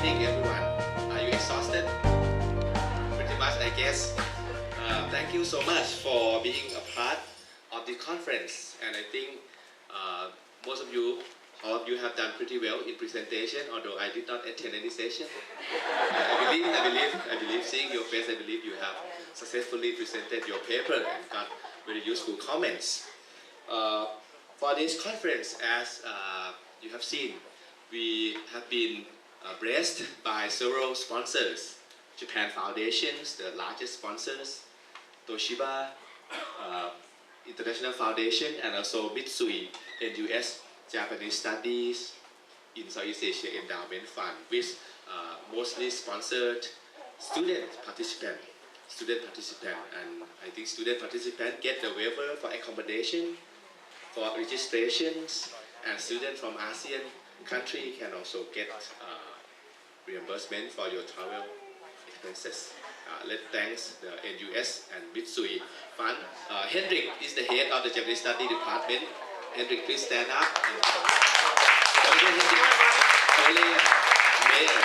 morning, everyone. Are you exhausted? Pretty much, I guess. Thank you so much for being a part of the conference. And I think most of you, all of you have done pretty well in presentation, although I did not attend any session. I believe, seeing your face, I believe you have successfully presented your paper and got very useful comments. For this conference, as you have seen, we have been blessed by several sponsors. Japan Foundations, the largest sponsors, Toshiba International Foundation, and also Mitsui NUS Japanese Studies in Southeast Asia Endowment Fund, which mostly sponsored student participant, and I think student participant get the waiver for accommodation, for registrations, and students from ASEAN country can also get reimbursement for your travel expenses. Let's thanks the NUS and Mitsui Fund. Hendrik is the head of the Japanese Study Department. Hendrik, please stand up. Only Mayor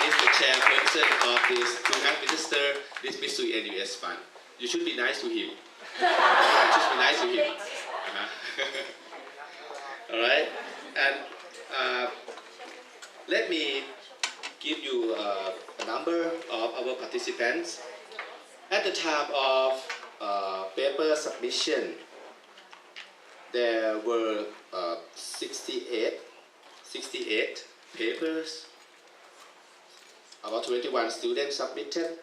is the chairperson of this to administer this Mitsui NUS Fund. You should be nice to him. You should be nice to him. All right, and let me give you a number of our participants. At the time of paper submission, there were 68 papers. About 21 students submitted,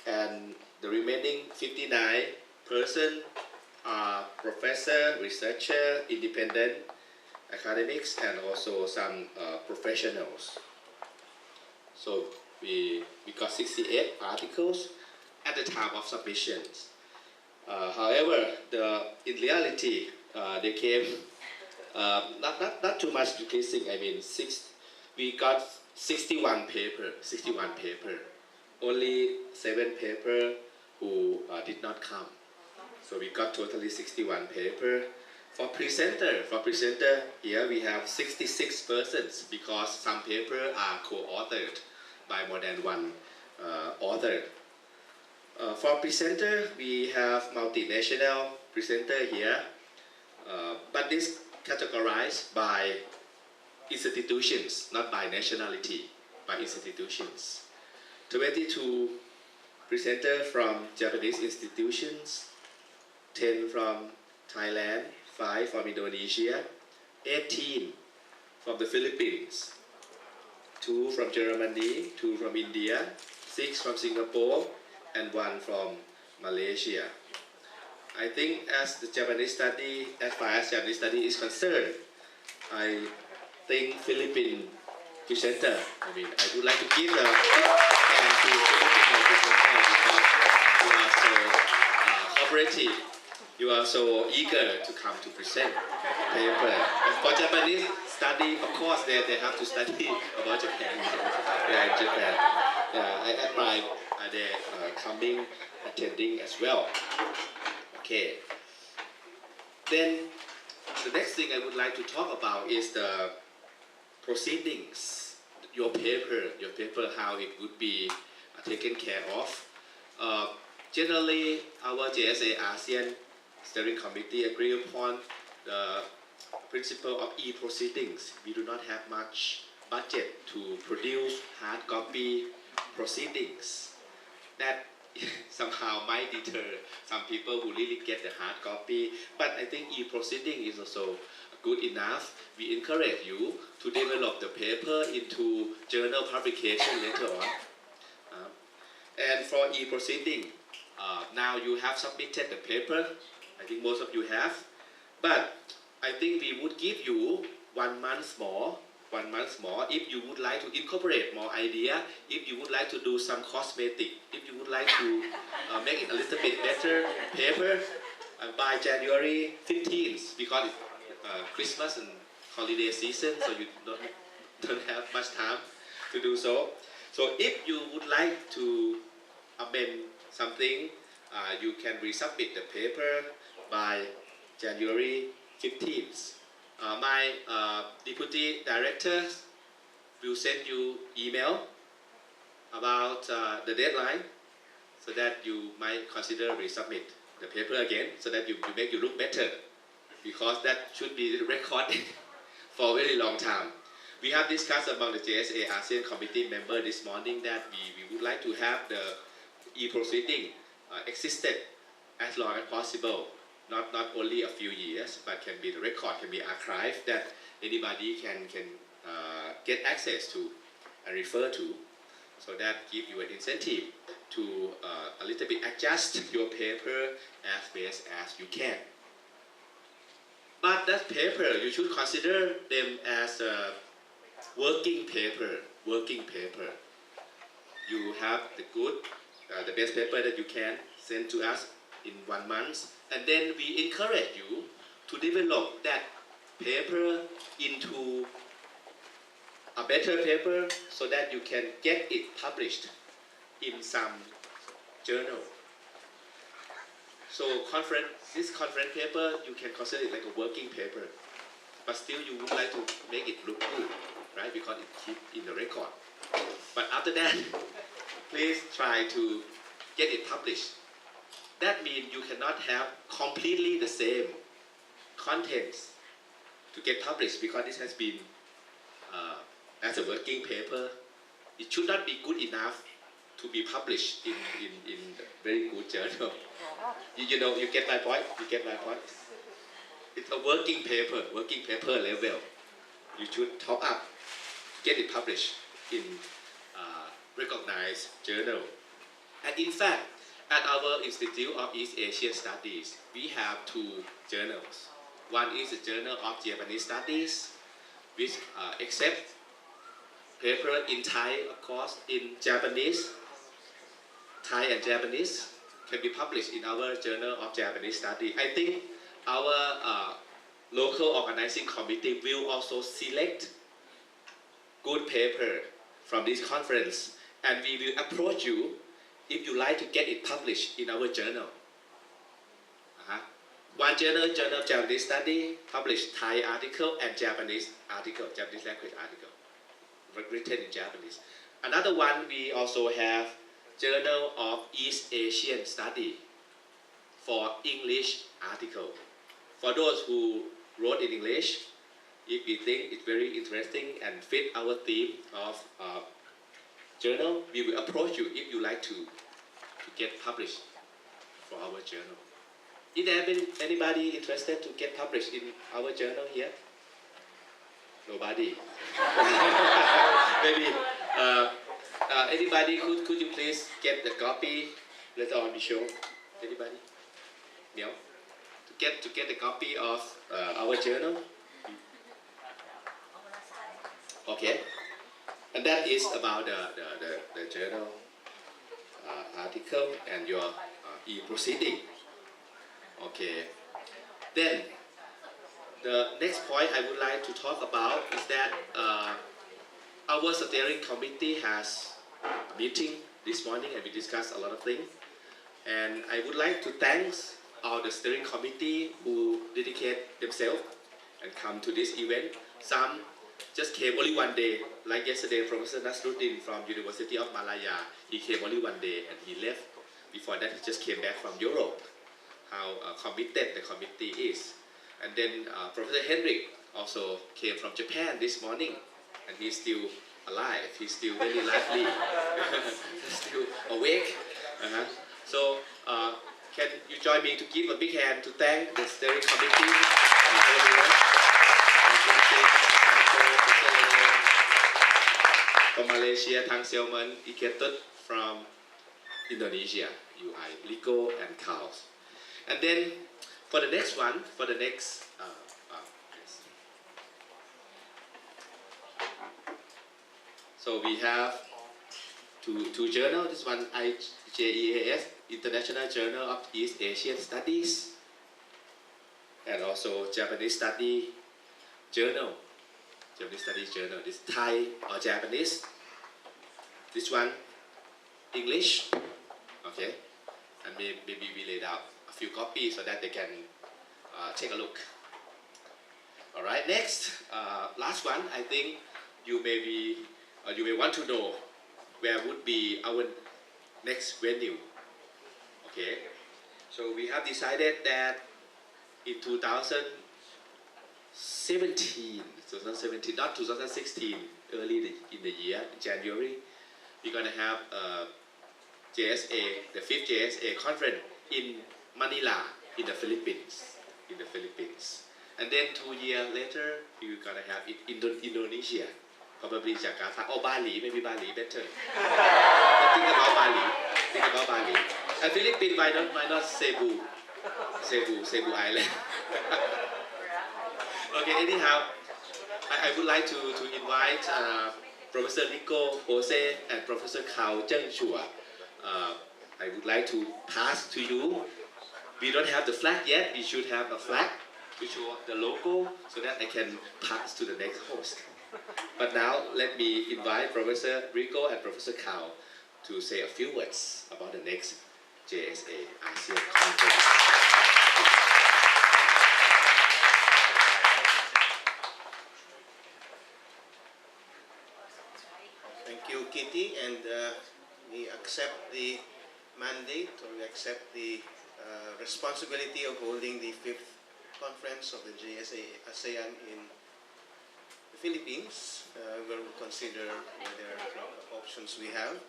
and the remaining 59 persons are professor, researcher, independent academics, and also some professionals. So we got 68 articles at the time of submissions. However, in reality, they came not too much decreasing. I mean, we got 61 paper. Only 7 paper who did not come. So we got totally 61 paper. For presenter here we have 66 persons because some paper are co-authored by more than one author. For presenter, we have multinational presenter here, but this categorized by institutions, not by nationality, by institutions. 22 presenter from Japanese institutions, 10 from Thailand, 5 from Indonesia, 18 from the Philippines, 2 from Germany, 2 from India, 6 from Singapore, and 1 from Malaysia. I think as far as Japanese study is concerned, I think Philippine presenter, I would like to give a big hand to Philippine presenter because you are so cooperative. You are so eager to come to present paper. And for Japanese study, of course, they have to study about Japan. Yeah, Japan. I admire their coming, attending as well. Okay. Then the next thing I would like to talk about is the proceedings. Your paper, how it would be taken care of. Generally, our JSA ASEAN Steering Committee agree upon the principle of e-proceedings. We do not have much budget to produce hard copy proceedings. That somehow might deter some people who really get the hard copy, but I think e-proceeding is also good enough. We encourage you to develop the paper into journal publication later on. And for e-proceeding, now you have submitted the paper. I think most of you have, but I think we would give you 1 month more if you would like to incorporate more idea, if you would like to do some cosmetic, if you would like to make it a little bit better paper by January 15th, because it's Christmas and holiday season, so you don't have much time to do so. So if you would like to amend something, you can resubmit the paper by January 15th. My deputy director will send you email about the deadline, so that you might consider resubmit the paper again, so that you make you look better, because that should be recorded for a very long time. We have discussed among the JSA ASEAN Committee member this morning that we would like to have the e-proceeding existed as long as possible, not only a few years, but can be the record, can be archived, that anybody can get access to and refer to, so that give you an incentive to a little bit adjust your paper as best as you can. But that paper, you should consider them as a working paper. You have the good, the best paper that you can send to us in 1 month, and then we encourage you to develop that paper into a better paper, so that you can get it published in some journal. So this conference paper, you can consider it like a working paper, but still you would like to make it look good, right? Because it keeps in the record. But after that, please try to get it published. That means you cannot have completely the same contents to get published, because this has been as a working paper. It should not be good enough to be published in a very good journal. You get my point? It's a working paper level. You should top up, get it published in recognized journal. And in fact, at our Institute of East Asian Studies, we have 2 journals. One is the Journal of Japanese Studies, which accepts paper in Thai, of course, in Japanese. Thai and Japanese can be published in our Journal of Japanese Studies. I think our local organizing committee will also select good paper from this conference, and we will approach you if you like to get it published in our journal. One journal of Japanese Study, published Thai article and Japanese article, Japanese language article, written in Japanese. Another one, we also have Journal of East Asian Study for English article. For those who wrote in English, if we think it's very interesting and fit our theme of journal, we will approach you if you like to get published for our journal. Is there anybody interested to get published in our journal here? Nobody. Maybe. Anybody, could you please get the copy later on the show? Anybody? No? To get the copy of our journal? Okay. And that is about the journal article and your e-proceeding. Okay. Then, the next point I would like to talk about is that our steering committee has a meeting this morning, and we discussed a lot of things. And I would like to thank all the steering committee who dedicate themselves and come to this event. Some just came only 1 day, like yesterday, Professor Nasruddin from University of Malaya. He came only 1 day and he left. Before that, he just came back from Europe. How committed the committee is. And then Professor Henrik also came from Japan this morning, and he's still alive. He's still very lively. He's still awake. So can you join me to give a big hand to thank the steering committee? From Malaysia, Tang Xiaoman, Iketut from Indonesia, UI, Liko and Kaos. And then for the next one, yes. So we have two journals. This one IJEAS, International Journal of East Asian Studies, and also Japanese Study Journal. Japanese Studies Journal. This Thai or Japanese. This one English. Okay, and maybe we laid out a few copies so that they can take a look. All right, next, last one. I think you may be you may want to know where would be our next venue. Okay, so we have decided that in 2017, not 2016, early in the year, January, we're gonna have JSA, the 5th JSA conference in Manila, in the Philippines. And then 2 years later, we're gonna have it in Indonesia, probably Jakarta or Bali, maybe Bali better. But think about Bali. And Philippines, why not Cebu Island? Okay, anyhow, I would like to invite Professor Rico Jose and Professor Kao Zheng Chua. I would like to pass to you. We don't have the flag yet. We should have a flag to show the logo so that I can pass to the next host. But now let me invite Professor Rico and Professor Kao to say a few words about the next JSA ASEAN Conference. Thank you, Kitty, and we accept the mandate, or we accept the responsibility of holding the 5th conference of the JSA ASEAN in the Philippines. We'll consider whether options we have,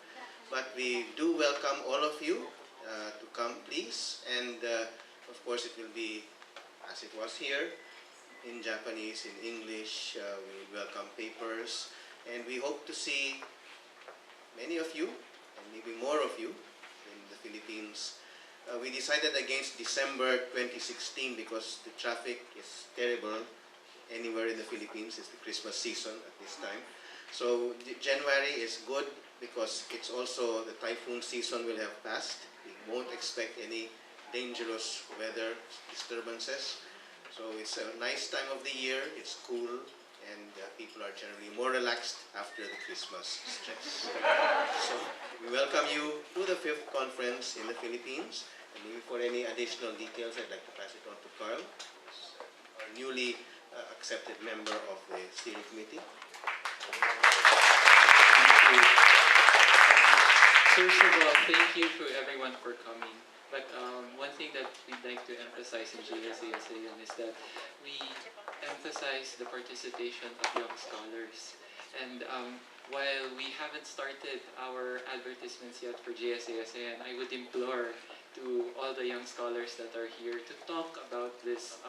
but we do welcome all of you to come, please, and of course it will be as it was here, in Japanese, in English. We welcome papers, and we hope to see many of you, and maybe more of you, in the Philippines. We decided against December 2016 because the traffic is terrible anywhere in the Philippines. It's the Christmas season at this time. So January is good because it's also the typhoon season will have passed. We won't expect any dangerous weather disturbances. So it's a nice time of the year. It's cool, and people are generally more relaxed after the Christmas stress. So we welcome you to the 5th conference in the Philippines. And maybe for any additional details, I'd like to pass it on to Carl, our newly accepted member of the steering committee. Thank you. First of all, thank you for everyone for coming. But one thing that we'd like to emphasize in JSA ASEAN is that we emphasize the participation of young scholars. And while we haven't started our advertisements yet for JSA ASEAN, I would implore to all the young scholars that are here to talk about this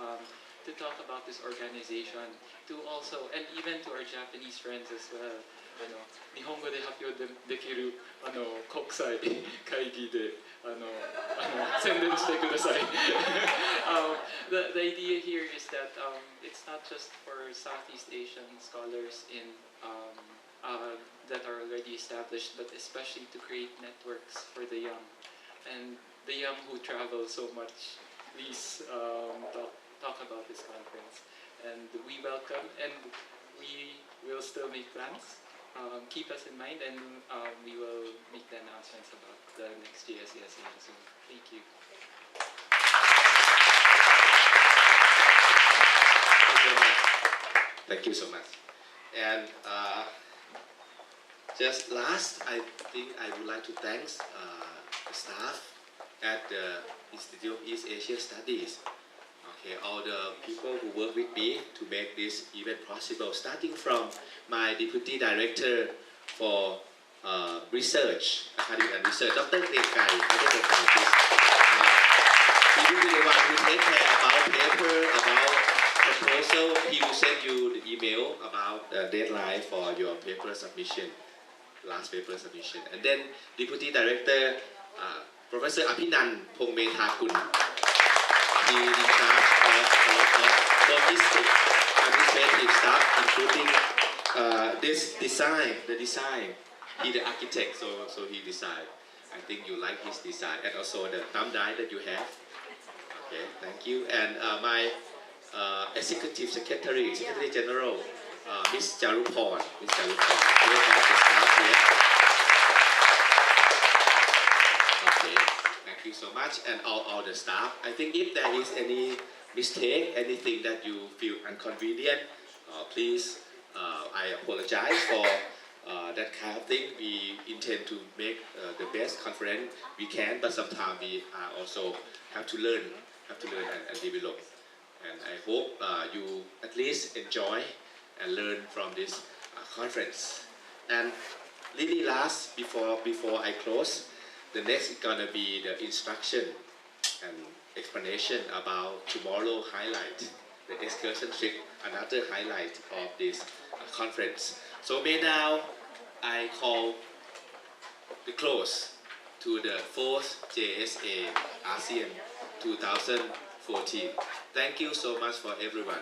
organization, to also, and even to our Japanese friends as well. 日本語で発表できる国際会議で宣伝してください。The idea here is that it's not just for Southeast Asian scholars in that are already established, but especially to create networks for the young. And the young who travel so much, please talk about this conference. And we welcome, and we will still make plans. Keep us in mind, and we will make the announcements about the next JSA ASEAN soon. Thank you. Thank you so much. And just last, I think I would like to thank the staff at the Institute of East Asia Studies. Okay, all the people who work with me to make this event possible, starting from my Deputy Director for Research, Academic and Research, Dr. Kai. He will be the one who take care about paper, about proposal. He will send you the email about the deadline for your paper submission, last paper submission. And then Deputy Director, Professor Apinan Pongmetakun. He is in charge of logistics, administrative stuff, including this design, the design. He's the architect, so he designed. I think you like his design, and also the thumb drive that you have. Okay, thank you. And my Executive Secretary General, Miss Jarupon. We have the staff here. Okay. Thank you so much, and all the staff. I think if there is any mistake, anything that you feel inconvenient, please, I apologize for that kind of thing. We intend to make the best conference we can, but sometimes we also have to learn and develop. And I hope you at least enjoy and learn from this conference. And really last, before I close, the next is gonna be the instruction and explanation about tomorrow highlight, the excursion trip, another highlight of this conference. So may now I call the close to the 4th JSA ASEAN 2014. Thank you so much for everyone.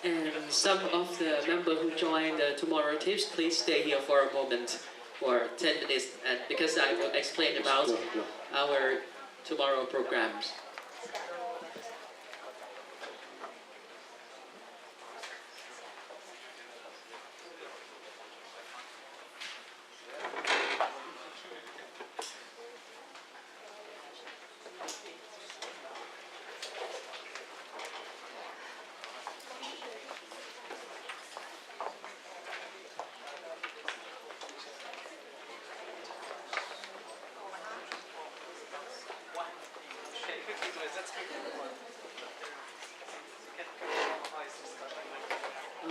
And some of the members who joined the tomorrow tips, please stay here for a moment, for 10 minutes, and because I will explain about our tomorrow programs.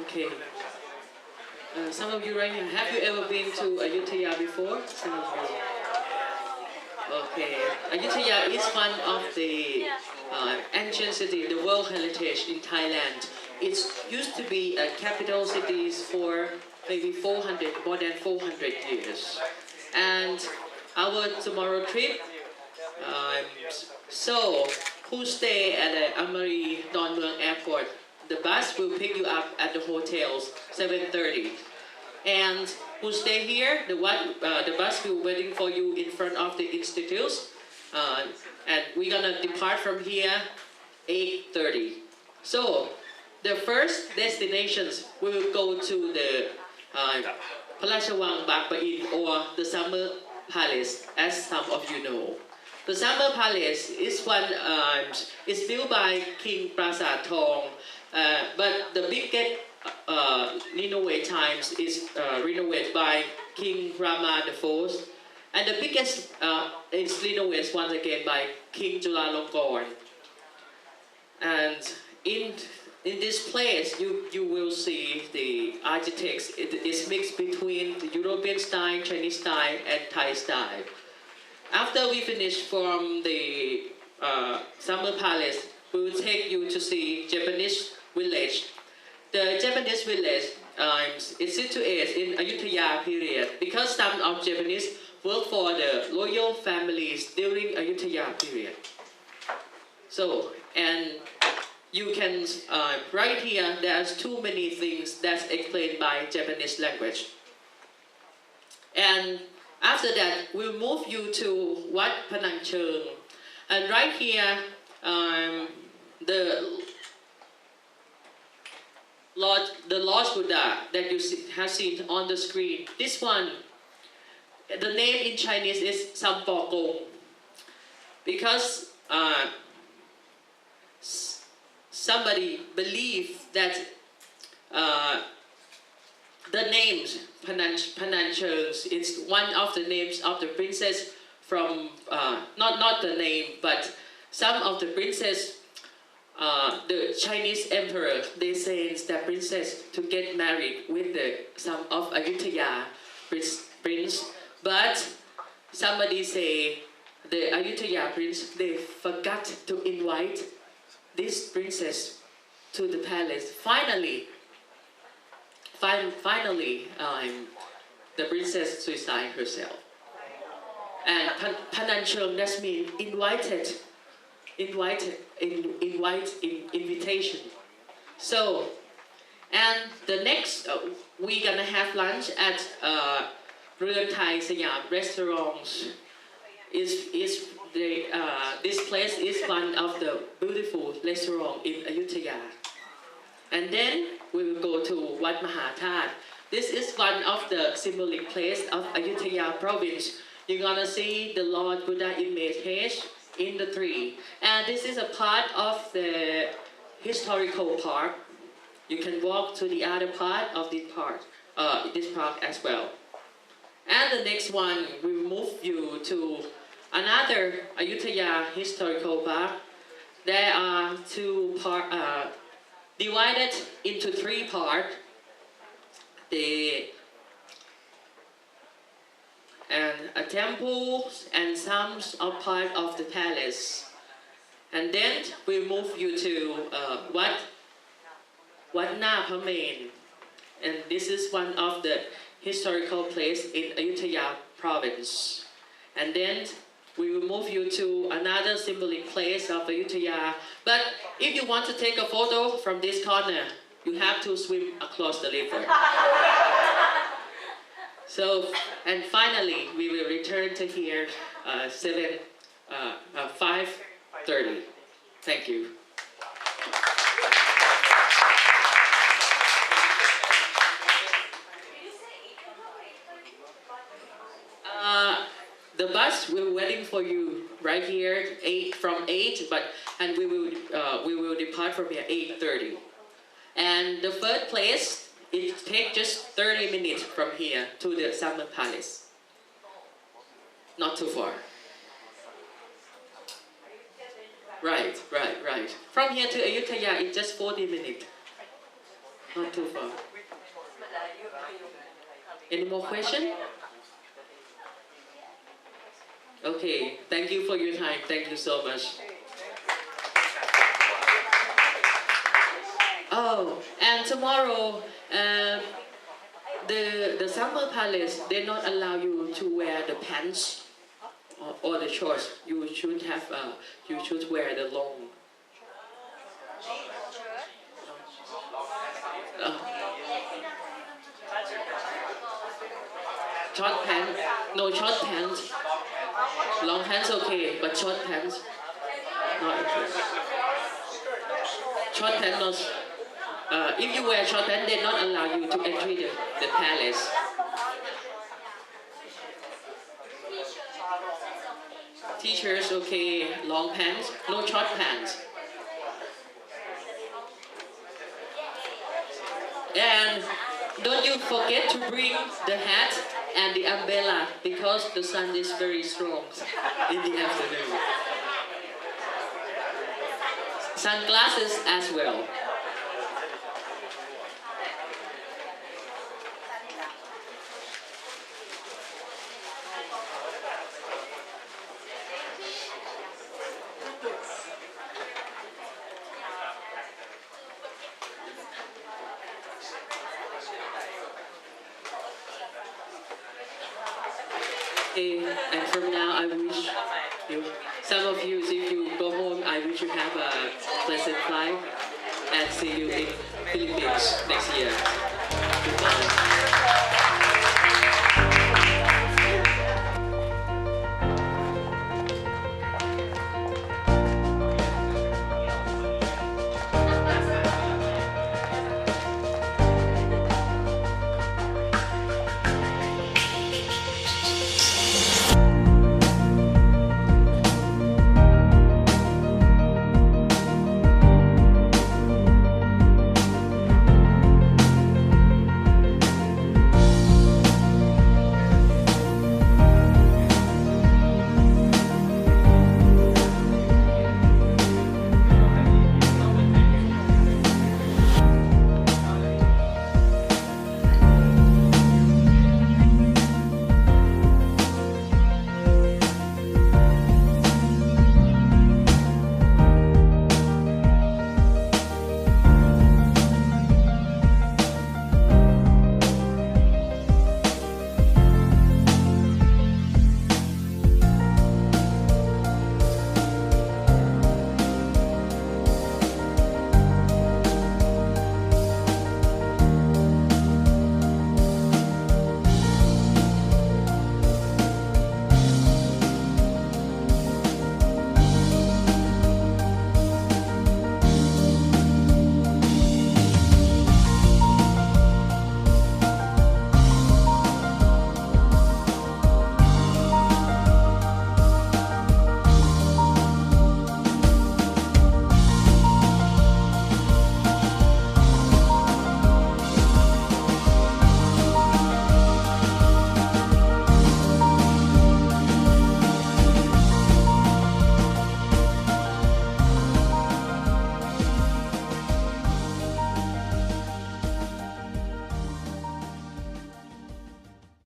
Okay. Some of you right here, have you ever been to Ayutthaya before? Some of you. Okay. Ayutthaya is one of the ancient city, the World Heritage in Thailand. It used to be a capital city for maybe more than 400 years. And our tomorrow trip, so who stay at the Amari Don Mueang Airport, the bus will pick you up at the hotels 7:30. And who stay here, the bus will waiting for you in front of the institutes. And we're gonna depart from here 8:30. So the first destinations we will go to the Palachawang Bak Pa-in, or the Summer Palace, as some of you know. The Summer Palace is is built by King Prasad Thong, but the biggest renovate times is renovated by King Rama IV, and the biggest is renovated once again by King Chulalongkorn. And in this place, you will see the architects. It is mixed between the European style, Chinese style, and Thai style. After we finish from the Summer Palace, we will take you to see Japanese village. The Japanese village is situated in Ayutthaya period because some of Japanese work for the royal families during Ayutthaya period. So, and you can, right here, there's too many things that's explained by Japanese language. And after that, we'll move you to Wat Panang Cheng. And right here, the Lord Buddha that you have seen on the screen. This one, the name in Chinese is Sampo Gong. Because somebody believed that the name Panang Cheng is one of the names of the princess from, not the name, but some of the princess, the Chinese emperor, they say that princess to get married with some of Ayutthaya prince, but somebody say the Ayutthaya prince, they forgot to invite this princess to the palace. Finally, the princess suicide herself. And Panang Cheng, that means invitation. So, and the next, we're gonna have lunch at Ruan Thai Siam restaurants. Is this place is one of the beautiful restaurants in Ayutthaya. And then we will go to Wat Mahathat. This is one of the symbolic place of Ayutthaya province. You're gonna see the Lord Buddha image in the tree. And this is a part of the historical park. You can walk to the other part of this park as well. And the next one, we will move you to another Ayutthaya historical park. There are two parts divided into three parts. And a temple and some are part of the palace. And then we move you to Wat Na Phamen. And this is one of the historical place in Ayutthaya province. And then we will move you to another symbolic place of Ayutthaya. But if you want to take a photo from this corner, you have to swim across the river. So, and finally, we will return to here 5:30. Thank you. The bus will waiting for you right here from 8, and we will depart from here 8:30. And the third place, it takes just 30 minutes from here to the Summer Palace. Not too far. Right. From here to Ayutthaya, it's just 40 minutes. Not too far. Any more questions? Okay, thank you for your time. Thank you so much. Oh, and tomorrow, the Summer Palace, they not allow you to wear the pants or the shorts. You should wear the long. Short pants, no short pants. Long pants okay, but short pants, not okay. Short pants not. If you wear short pants, they not allow you to enter the palace. T-shirts okay, long pants, no short pants. And don't you forget to bring the hat and the umbrella because the sun is very strong in the afternoon. Sunglasses as well. And from now, I wish some of you, if you go home, I wish you have a pleasant flight and see you in Philippines next year. Goodbye.